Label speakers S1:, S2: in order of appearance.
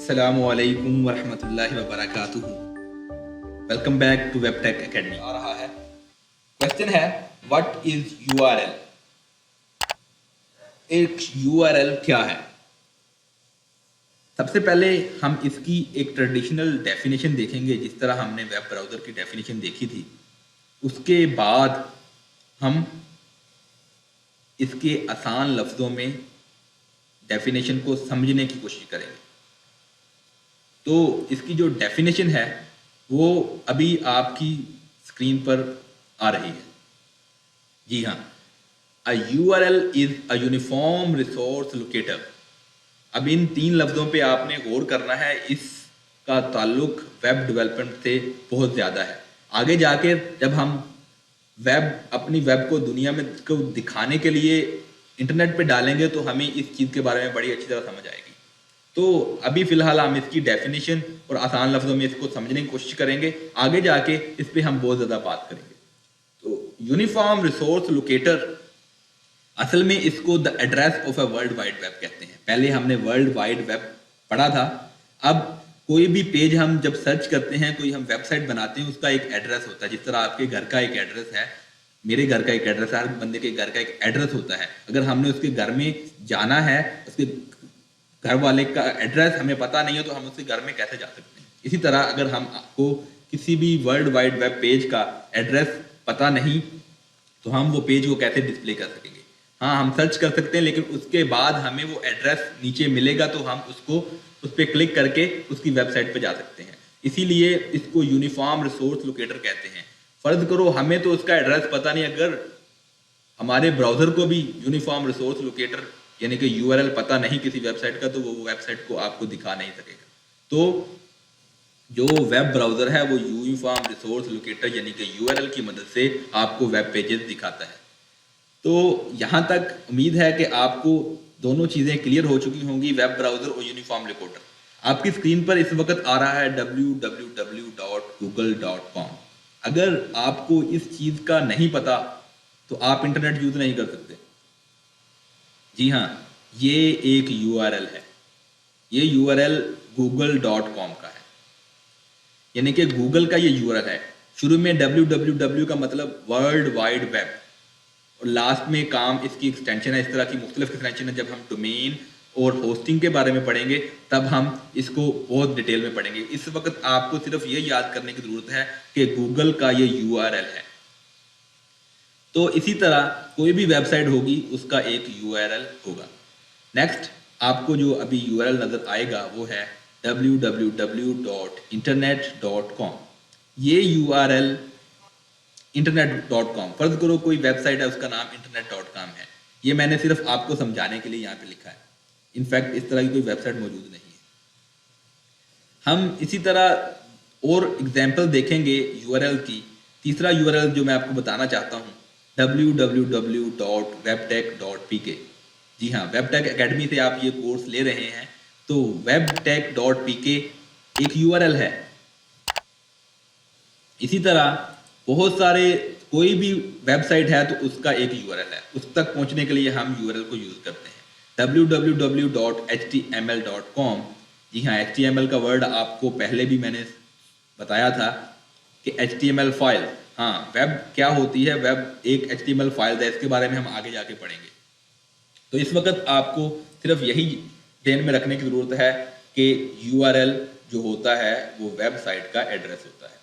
S1: السلام علیکم ورحمۃ اللہ وبرکاتہ. Welcome back to web tech academy. آ رہا ہے کوشچن ہے what is U R L. ایک یو آر ایل کیا ہے؟ سب سے پہلے ہم اس کی ایک ٹریڈیشنل ڈیفینیشن دیکھیں گے، جس طرح ہم نے ویب براؤزر کی ڈیفینیشن دیکھی تھی. اس کے بعد ہم اس کے آسان لفظوں میں ڈیفینیشن کو سمجھنے کی کوشش کریں گے. تو اس کی جو ڈیفینیشن ہے وہ ابھی آپ کی اسکرین پر آ رہی ہے. جی ہاں، a U R L is a uniform resource locator. اب ان تین لفظوں پہ آپ نے غور کرنا ہے. اس کا تعلق ویب ڈیولپمنٹ سے بہت زیادہ ہے. آگے جا کے جب ہم اپنی ویب کو دنیا میں کو دکھانے کے لیے انٹرنیٹ پہ ڈالیں گے تو ہمیں اس چیز کے بارے میں بڑی اچھی طرح سمجھ آئے گی. تو ابھی فی الحال ہم اس کی ڈیفینیشن اور آسان لفظوں میں اس کو سمجھنے کی کوشش کریں گے. آگے جا کے اس پہ ہم بہت زیادہ بات کریں گے. تو یونیفارم ریسورس لوکیٹر، اصل میں اس کو the address of a world wide web کہتے ہیں. پہلے ہم نے ورلڈ وائڈ ویب پڑھا تھا. اب کوئی بھی پیج ہم جب سرچ کرتے ہیں، کوئی ہم ویب سائٹ بناتے ہیں، اس کا ایک ایڈریس ہوتا ہے. جس طرح آپ کے گھر کا ایک ایڈریس ہے، میرے گھر کا ایک ایڈریس ہے، ہر بندے کے گھر کا ایک ایڈریس ہوتا ہے. اگر ہم نے اس کے گھر میں جانا ہے، اس کے گھر والے کا ایڈریس ہمیں پتہ نہیں ہے تو ہم اس کے گھر میں کیسے جا سکتے ہیں؟ اسی طرح اگر ہم کو کسی بھی ورلڈ وائڈ ویب پیج کا ایڈریس پتہ نہیں تو ہم وہ پیج کو کیسے ڈسپلے کر سکیں گے؟ ہاں، ہم سرچ کر سکتے ہیں، لیکن اس کے بعد ہمیں وہ ایڈریس نیچے ملے گا تو ہم اس پہ کلک کر کے اس کی ویب سائٹ پہ جا سکتے ہیں. اسی لیے اس کو یونیفارم ریسورس لوکیٹر کہتے ہیں. فرض کرو ہمیں تو اس کا ایڈریس پتہ نہیں، اگر ہمارے براؤزر کو بھی یونیفارم ریسورس لوکیٹر یعنی کہ یو آر ایل پتہ نہیں کسی ویب سائٹ کا، تو وہ ویب سائٹ کو آپ کو دکھا نہیں سکے گا. تو جو ویب براؤزر ہے وہ یونیفارم ریسورس لوکیٹر یعنی کہ یو آر ایل کی مدد سے آپ کو ویب پیجز دکھاتا ہے. تو یہاں تک امید ہے کہ آپ کو دونوں چیزیں کلیئر ہو چکی ہوں گی، ویب براؤزر اور یونیفارم لوکیٹر. آپ کی اسکرین پر اس وقت آ رہا ہے www.google.com. اگر آپ کو اس چیز کا نہیں پتا تو آپ انٹرنیٹ یوز نہیں کر سکتے. جی ہاں، یہ ایک یو آر ایل ہے. یہ یو آر ایل google.com کا ہے، یعنی کہ گوگل کا یہ یو آر ایل ہے. شروع میں www کا مطلب ورلڈ وائڈ ویب، اور لاسٹ میں کام اس کی ایکسٹینشن ہے. اس طرح کی مختلف ایکسٹینشن ہے. جب ہم ڈومین اور ہوسٹنگ کے بارے میں پڑھیں گے تب ہم اس کو بہت ڈیٹیل میں پڑھیں گے. اس وقت آپ کو صرف یہ یاد کرنے کی ضرورت ہے کہ گوگل کا یہ یو آر ایل ہے. تو اسی طرح کوئی بھی ویب سائٹ ہوگی اس کا ایک یو آر ایل ہوگا. نیکسٹ آپ کو جو ابھی یو آر ایل نظر آئے گا وہ ہے www.internet.com. یہ یو آر ایل internet.com، فرض کرو کوئی ویب سائٹ ہے اس کا نام internet.com ہے. یہ میں نے صرف آپ کو سمجھانے کے لیے یہاں پہ لکھا ہے. انفیکٹ اس طرح کی کوئی ویب سائٹ موجود نہیں ہے. ہم اسی طرح اور اگزامپل دیکھیں گے یو آر ایل کی. تیسرا یو آر ایل جو میں آپ کو بتانا چاہتا ہوں www.webtech.pk. جی ہاں، ویب ٹیک اکیڈمی سے آپ یہ کورس لے رہے ہیں تو webtech.pk ایک یو آر ایل ہے. اسی طرح بہت سارے کوئی بھی ویب سائٹ ہے تو اس کا ایک یو آر ایل ہے. اس تک پہنچنے کے لیے ہم یو آر ایل کو یوز کرتے ہیں. www.html.com. جی ہاں، HTML کا ورڈ آپ کو پہلے بھی میں نے بتایا تھا کہ HTML فائل. ہاں، ویب کیا ہوتی ہے؟ ویب ایک HTML فائل ہے. اس کے بارے میں ہم آگے جا کے پڑھیں گے. تو اس وقت آپ کو صرف یہی ذہن میں رکھنے کی ضرورت ہے کہ یو آر ایل جو ہوتا ہے وہ ویب سائٹ کا ایڈریس ہوتا ہے.